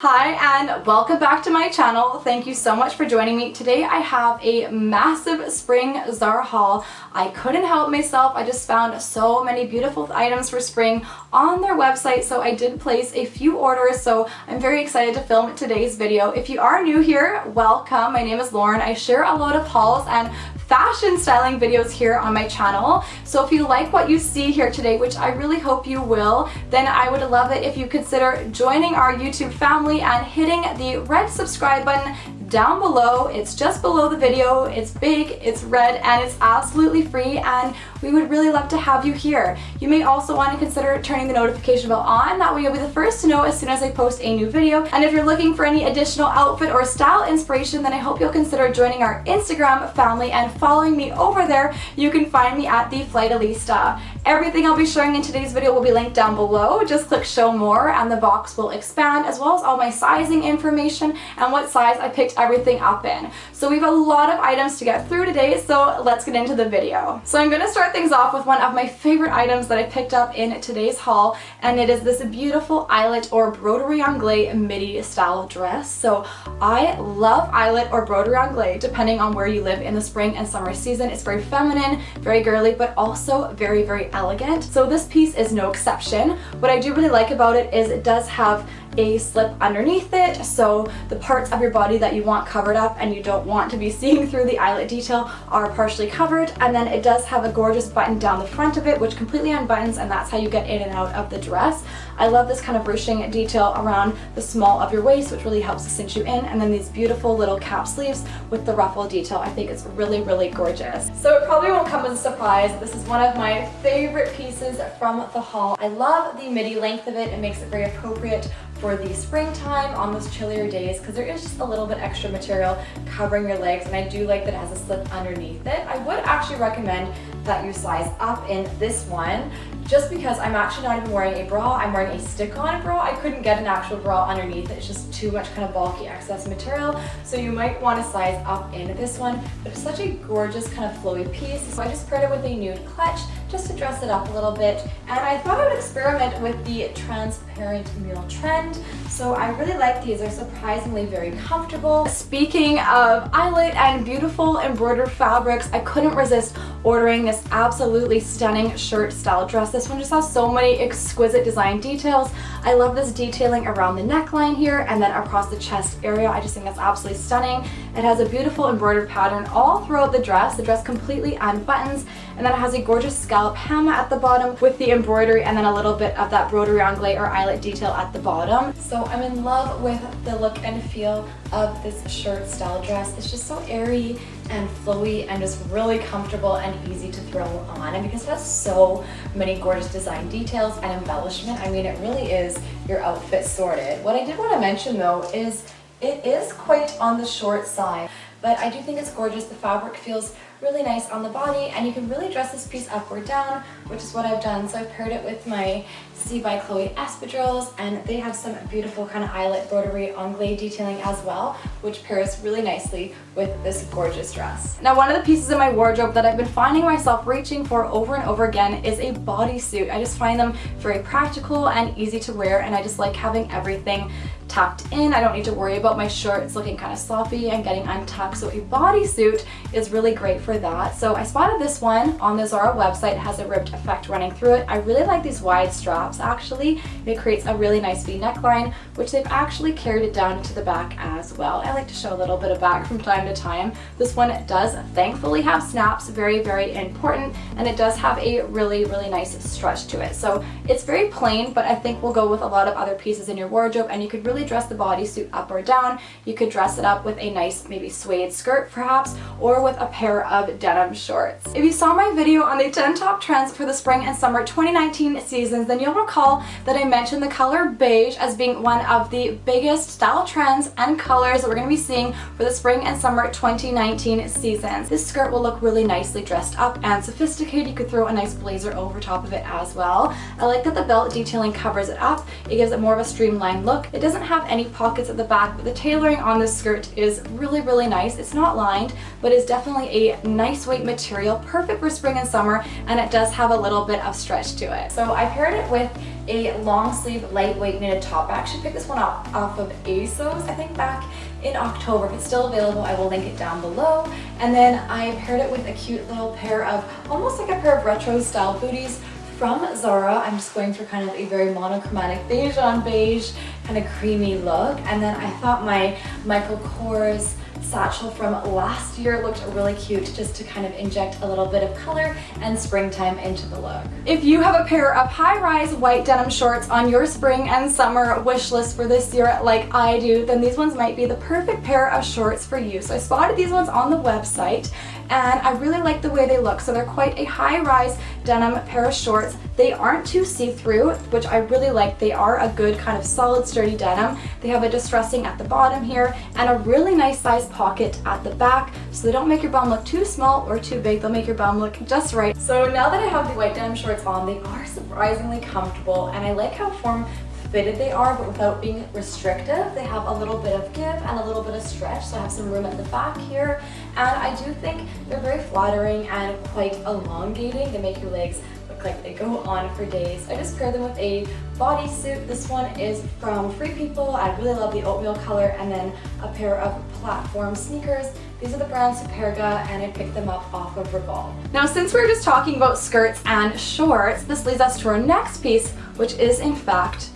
Hi and welcome back to my channel. Thank you so much for joining me. Today I have a massive spring Zara haul. I couldn't help myself. I just found so many beautiful items for spring on their website, so I did place a few orders, so I'm very excited to film today's video. If you are new here, welcome. My name is Lauren. I share a lot of hauls and fashion styling videos here on my channel. So if you like what you see here today, which I really hope you will, then I would love it if you consider joining our YouTube family and hitting the red subscribe button down below. It's just below the video. It's big, it's red, and it's absolutely free, and we would really love to have you here. You may also want to consider turning the notification bell on. That way you'll be the first to know as soon as I post a new video. And if you're looking for any additional outfit or style inspiration, then I hope you'll consider joining our Instagram family and following me over there. You can find me at the Flightalista. Everything I'll be sharing in today's video will be linked down below. Just click show more and the box will expand, as well as all my sizing information and what size I picked everything up in. So we have a lot of items to get through today, so let's get into the video. So I'm going to start things off with one of my favorite items that I picked up in today's haul, and it is this beautiful eyelet or broderie anglais midi style dress. So I love eyelet or broderie anglais depending on where you live in the spring and summer season. It's very feminine, very girly, but also very, very elegant. So this piece is no exception. What I do really like about it is it does have a slip underneath it, so the parts of your body that you want covered up and you don't want to be seeing through the eyelet detail are partially covered. And then it does have a gorgeous button down the front of it which completely unbuttons, and that's how you get in and out of the dress. I love this kind of ruching detail around the small of your waist, which really helps to cinch you in, and then these beautiful little cap sleeves with the ruffle detail. I think it's really, really gorgeous. So it probably won't come as a surprise, this is one of my favorite pieces from the haul. I love the midi length of it. It makes it very appropriate for the springtime on those chillier days because there is just a little bit extra material covering your legs, and I do like that it has a slip underneath it. I would actually recommend that you size up in this one, just because I'm actually not even wearing a bra. I'm wearing a stick-on bra. I couldn't get an actual bra underneath it. It's just too much kind of bulky excess material, so you might want to size up in this one. But it's such a gorgeous kind of flowy piece, so I just paired it with a nude clutch just to dress it up a little bit, and I thought I would experiment with the transparent mule trend. So I really like these. They're surprisingly very comfortable. Speaking of eyelet and beautiful embroidered fabrics, I couldn't resist ordering this absolutely stunning shirt style dress. This one just has so many exquisite design details. I love this detailing around the neckline here and then across the chest area. I just think that's absolutely stunning. It has a beautiful embroidered pattern all throughout the dress. The dress completely unbuttons, and then it has a gorgeous scallop hem at the bottom with the embroidery and then a little bit of that broderie anglais or eyelet detail at the bottom. So I'm in love with the look and feel of this shirt style dress. It's just so airy and flowy and just really comfortable and easy to throw on, and because it has so many gorgeous design details and embellishment, I mean, it really is your outfit sorted. What I did want to mention though is it is quite on the short side, but I do think it's gorgeous. The fabric feels really nice on the body, and you can really dress this piece up or down, which is what I've done. So I've paired it with my C by Chloe espadrilles, and they have some beautiful kind of eyelet broderie anglais detailing as well, which pairs really nicely with this gorgeous dress. Now, one of the pieces in my wardrobe that I've been finding myself reaching for over and over again is a bodysuit. I just find them very practical and easy to wear, and I just like having everything tucked in. I don't need to worry about my shorts looking kind of sloppy and getting untucked, so a bodysuit is really great for that. So I spotted this one on the Zara website. It has a ribbed effect running through it. I really like these wide straps actually. It creates a really nice V neckline, which they've actually carried it down to the back as well. I like to show a little bit of back from time to time. This one does thankfully have snaps, very, very important, and it does have a really, really nice stretch to it. So it's very plain, but I think will go with a lot of other pieces in your wardrobe, and you could really dress the bodysuit up or down. You could dress it up with a nice maybe suede skirt perhaps, or with a pair of denim shorts. If you saw my video on the 10 top trends for the spring and summer 2019 seasons, then you'll recall that I mentioned the color beige as being one of the biggest style trends and colors that we're going to be seeing for the spring and summer 2019 seasons. This skirt will look really nicely dressed up and sophisticated. You could throw a nice blazer over top of it as well. I like that the belt detailing covers it up. It gives it more of a streamlined look. It doesn't have any pockets at the back, but the tailoring on this skirt is really, really nice. It's not lined, but it's definitely a nice weight material, perfect for spring and summer, and it does have a little bit of stretch to it. So I paired it with a long sleeve lightweight knitted top. I actually picked this one up off of ASOS, I think back in October. If it's still available, I will link it down below. And then I paired it with a cute little pair of, almost like a pair of retro style booties from Zara. I'm just going through kind of a very monochromatic beige on beige, kind of creamy look. And then I thought my Michael Kors satchel from last year looked really cute, just to kind of inject a little bit of color and springtime into the look. If you have a pair of high-rise white denim shorts on your spring and summer wish list for this year like I do, then these ones might be the perfect pair of shorts for you. So I spotted these ones on the website and I really like the way they look. So they're quite a high-rise denim pair of shorts. They aren't too see-through, which I really like. They are a good kind of solid, sturdy denim. They have a distressing at the bottom here and a really nice size pocket at the back, so they don't make your bum look too small or too big. They'll make your bum look just right. So now that I have the white denim shorts on, they are surprisingly comfortable, and I like how form-fitted they are, but without being restrictive. They have a little bit of give and a little bit of stretch, so I have some room at the back here, and I do think they're very flattering and quite elongating. They make your legs look like they go on for days. I just paired them with a bodysuit. This one is from Free People. I really love the oatmeal color, and then a pair of platform sneakers. These are the brand Superga, and I picked them up off of Revolve. Now, since we were just talking about skirts and shorts, this leads us to our next piece, which is in fact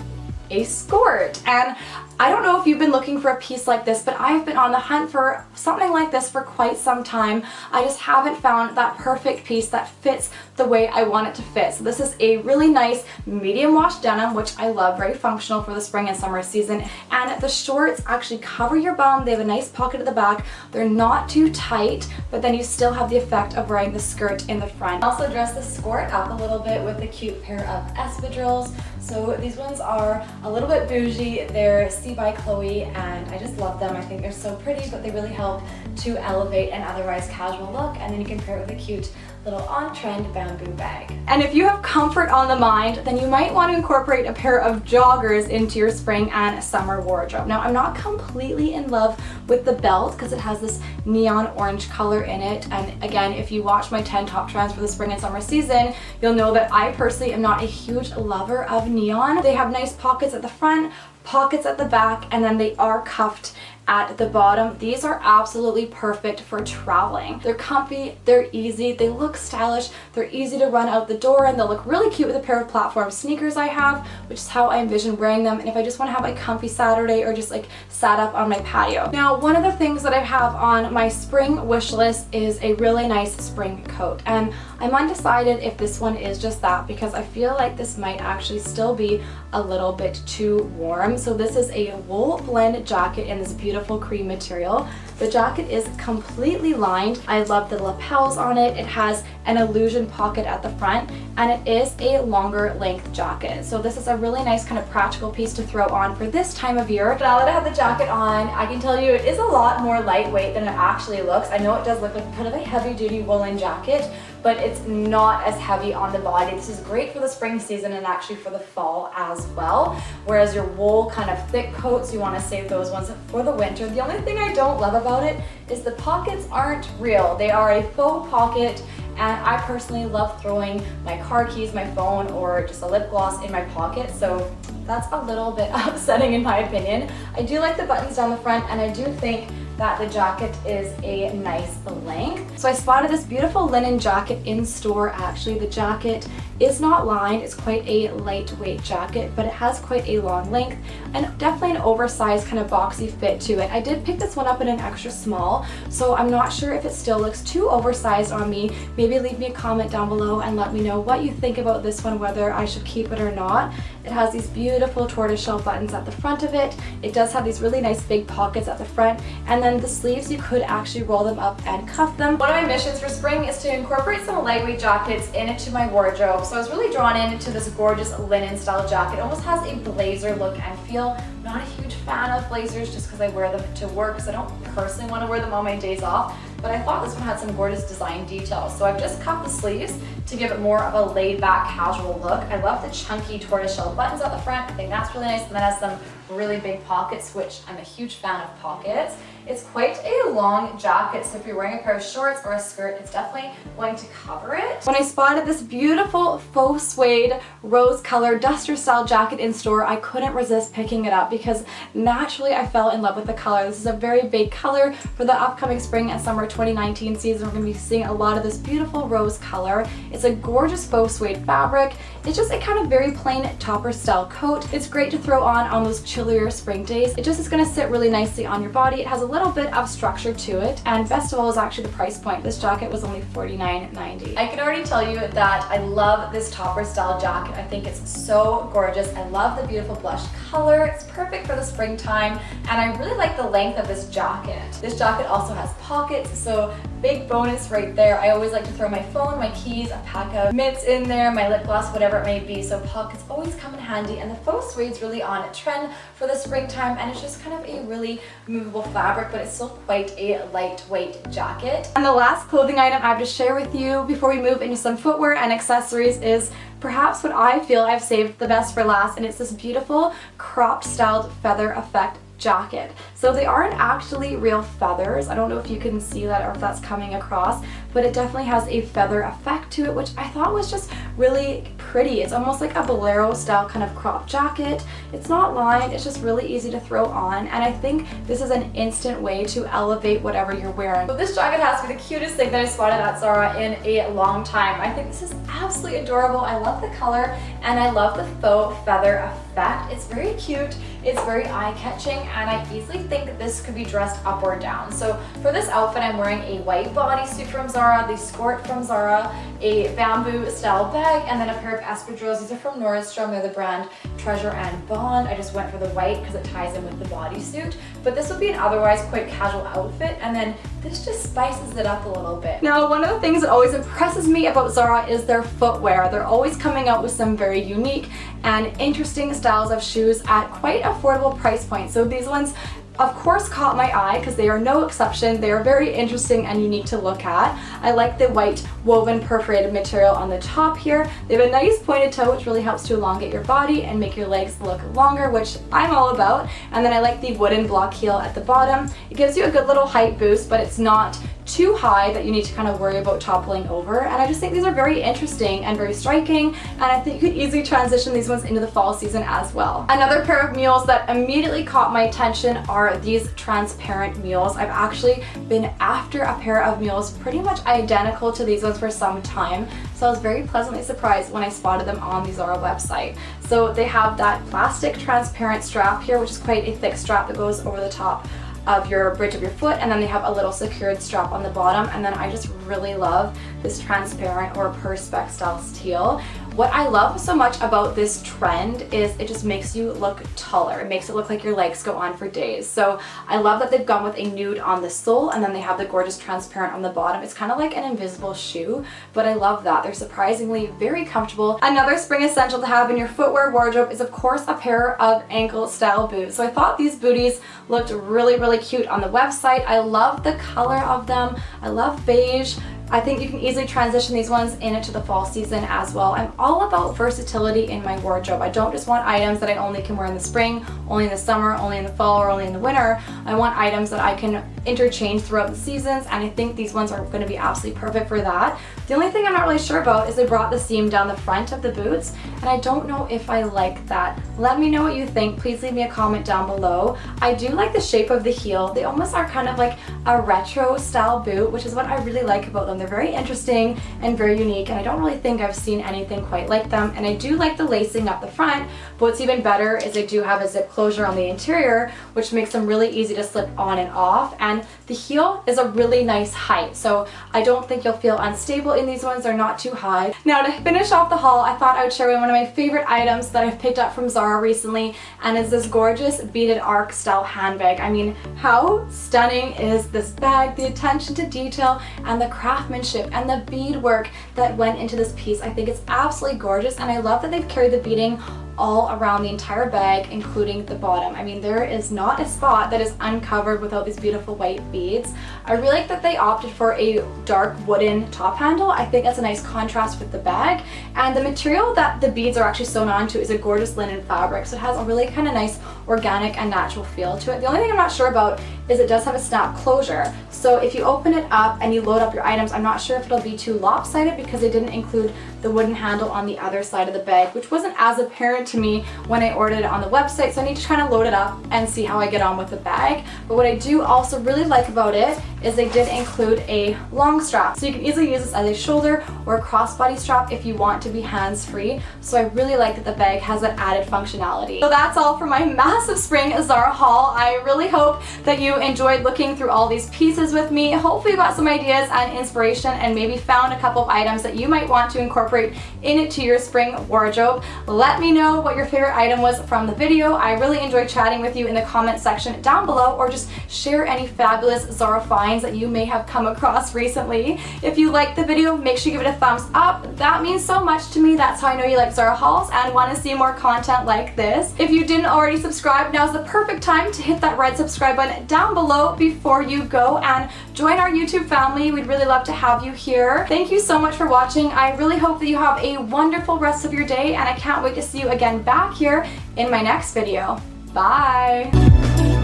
a skirt. And I don't know if you've been looking for a piece like this, but I've been on the hunt for something like this for quite some time. I just haven't found that perfect piece that fits the way I want it to fit. So this is a really nice medium wash denim, which I love, very functional for the spring and summer season. And the shorts actually cover your bum. They have a nice pocket at the back. They're not too tight, but then you still have the effect of wearing the skirt in the front. I also dress the skirt up a little bit with a cute pair of espadrilles. So these ones are a little bit bougie. They're See by Chloe, and I just love them. I think they're so pretty, but they really help to elevate an otherwise casual look, and then you can pair it with a cute little on-trend bamboo bag. And if you have comfort on the mind, then you might want to incorporate a pair of joggers into your spring and summer wardrobe. Now, I'm not completely in love with the belt because it has this neon orange color in it, and again, if you watch my 10 top trends for the spring and summer season, you'll know that I personally am not a huge lover of neon. They have nice pockets at the front, pockets at the back, and then they are cuffed at the bottom. These are absolutely perfect for traveling. They're comfy, they're easy, they look stylish, they're easy to run out the door, and they'll look really cute with a pair of platform sneakers I have, which is how I envision wearing them, and if I just want to have a comfy Saturday or just like sat up on my patio. Now, one of the things that I have on my spring wish list is a really nice spring coat, and I'm undecided if this one is just that because I feel like this might actually still be a little bit too warm. So this is a wool blend jacket in this beautiful cream material. The jacket is completely lined. I love the lapels on it. It has an illusion pocket at the front, and it is a longer length jacket. So this is a really nice kind of practical piece to throw on for this time of year. Now that I have the jacket on, I can tell you it is a lot more lightweight than it actually looks. I know it does look like kind of a heavy duty woolen jacket, but it's not as heavy on the body. This is great for the spring season and actually for the fall as well. Whereas your wool kind of thick coats, you want to save those ones for the winter. The only thing I don't love about it is the pockets aren't real. They are a faux pocket, and I personally love throwing my car keys, my phone, or just a lip gloss in my pocket, so that's a little bit upsetting in my opinion. I do like the buttons down the front, and I do think that the jacket is a nice length. So I spotted this beautiful linen jacket in store. Actually, the jacket is not lined. It's quite a lightweight jacket, but it has quite a long length and definitely an oversized kind of boxy fit to it. I did pick this one up in an extra small, so I'm not sure if it still looks too oversized on me. Maybe leave me a comment down below and let me know what you think about this one, whether I should keep it or not. It has these beautiful tortoiseshell buttons at the front of it. It does have these really nice big pockets at the front, and then the sleeves, you could actually roll them up and cuff them. One of my missions for spring is to incorporate some lightweight jackets into my wardrobe. So I was really drawn into this gorgeous linen style jacket. It almost has a blazer look and feel. I'm not a huge fan of blazers just because I wear them to work, because I don't personally want to wear them on my days off, but I thought this one had some gorgeous design details. So I've just cuffed the sleeves to give it more of a laid back casual look. I love the chunky tortoiseshell buttons at the front. I think that's really nice, and then has some really big pockets, which I'm a huge fan of pockets. It's quite a long jacket, so if you're wearing a pair of shorts or a skirt, it's definitely going to cover it. When I spotted this beautiful faux suede rose color duster style jacket in store, I couldn't resist picking it up because naturally I fell in love with the color. This is a very big color for the upcoming spring and summer 2019 season. We're going to be seeing a lot of this beautiful rose color. It's a gorgeous faux suede fabric. It's just a kind of very plain topper style coat. It's great to throw on those chillier spring days. It just is going to sit really nicely on your body. It has a little bit of structure to it, and best of all is actually the price point. This jacket was only $49.90. I can already tell you that I love this topper style jacket. I think it's so gorgeous. I love the beautiful blush color. It's perfect for the springtime, and I really like the length of this jacket. This jacket also has pockets, so big bonus right there. I always like to throw my phone, my keys, a pack of mitts in there, my lip gloss, whatever it may be, so pockets always come in handy. And the faux suede's really on trend for the springtime, and it's just kind of a really movable fabric, but it's still quite a lightweight jacket. And the last clothing item I have to share with you before we move into some footwear and accessories is perhaps what I feel I've saved the best for last, and it's this beautiful cropped styled feather effect jacket. So they aren't actually real feathers. I don't know if you can see that or if that's coming across, but it definitely has a feather effect to it, which I thought was just really pretty. It's almost like a bolero style kind of crop jacket. It's not lined, it's just really easy to throw on, and I think this is an instant way to elevate whatever you're wearing. So this jacket has to be the cutest thing that I spotted at Zara in a long time. I think this is absolutely adorable. I love the color and I love the faux feather effect. It's very cute, it's very eye-catching, and I easily think that this could be dressed up or down. So for this outfit, I'm wearing a white bodysuit from Zara, the skirt from Zara, a bamboo style bag, and then a pair of espadrilles. These are from Nordstrom. They're the brand Treasure and Bond. I just went for the white because it ties in with the bodysuit, but this would be an otherwise quite casual outfit, and then this just spices it up a little bit. Now, one of the things that always impresses me about Zara is their footwear. They're always coming out with some very unique and interesting styles of shoes at quite affordable price points. So these ones of course caught my eye because they are no exception. They are very interesting and unique to look at. I like the white woven perforated material on the top here. They have a nice pointed toe, which really helps to elongate your body and make your legs look longer, which I'm all about. And then I like the wooden block heel at the bottom. It gives you a good little height boost, but it's not too high that you need to kind of worry about toppling over. And I just think these are very interesting and very striking, and I think you could easily transition these ones into the fall season as well. Another pair of mules that immediately caught my attention are these transparent mules. I've actually been after a pair of mules pretty much identical to these ones for some time, so I was very pleasantly surprised when I spotted them on the Zara website. So they have that plastic transparent strap here, which is quite a thick strap that goes over the top of your bridge of your foot, and then they have a little secured strap on the bottom, and then I just really love this transparent or perspex style teal. What I love so much about this trend is it just makes you look taller. It makes it look like your legs go on for days. So I love that they've gone with a nude on the sole, and then they have the gorgeous transparent on the bottom. It's kind of like an invisible shoe, but I love that. They're surprisingly very comfortable. Another spring essential to have in your footwear wardrobe is of course a pair of ankle style boots. So I thought these booties looked really, really cute on the website. I love the color of them. I love beige. I think you can easily transition these ones into the fall season as well. I'm all about versatility in my wardrobe. I don't just want items that I only can wear in the spring, only in the summer, only in the fall, or only in the winter. I want items that I can interchange throughout the seasons, and I think these ones are going to be absolutely perfect for that. The only thing I'm not really sure about is they brought the seam down the front of the boots, and I don't know if I like that. Let me know what you think. Please leave me a comment down below. I do like the shape of the heel. They almost are kind of like a retro style boot, which is what I really like about them. They're very interesting and very unique, and I don't really think I've seen anything quite like them. And I do like the lacing up the front, but what's even better is they do have a zip closure on the interior, which makes them really easy to slip on and off. And the heel is a really nice height, so I don't think you'll feel unstable in these ones. They're not too high. Now, to finish off the haul, I thought I would share one of my favorite items that I've picked up from Zara recently, and is this gorgeous beaded arc style handbag. I mean, how stunning is this bag? The attention to detail and the craftsmanship and the beadwork that went into this piece, I think it's absolutely gorgeous, and I love that they've carried the beading all around the entire bag, including the bottom. I mean, there is not a spot that is uncovered without these beautiful white beads. I really like that they opted for a dark wooden top handle. I think that's a nice contrast with the bag. And the material that the beads are actually sewn onto is a gorgeous linen fabric, so it has a really kind of nice organic and natural feel to it. The only thing I'm not sure about is it does have a snap closure. So if you open it up and you load up your items, I'm not sure if it'll be too lopsided because they didn't include the wooden handle on the other side of the bag, which wasn't as apparent to me when I ordered it on the website. So I need to kind of load it up and see how I get on with the bag. But what I do also really like about it is they did include a long strap. So you can easily use this as a shoulder or a crossbody strap if you want to be hands-free. So I really like that the bag has that added functionality. So that's all for my massive spring Zara haul. I really hope that you enjoyed looking through all these pieces with me. Hopefully you got some ideas and inspiration and maybe found a couple of items that you might want to incorporate into your spring wardrobe. Let me know what your favorite item was from the video. I really enjoyed chatting with you in the comment section down below, or just share any fabulous Zara finds that you may have come across recently. If you liked the video, make sure you give it a thumbs up. That means so much to me. That's how I know you like Zara hauls and want to see more content like this. If you didn't already subscribe, now's the perfect time to hit that red subscribe button down below before you go and join our YouTube family. We'd really love to have you here. Thank you so much for watching. I really hope that you have a wonderful rest of your day, and I can't wait to see you again back here in my next video. Bye!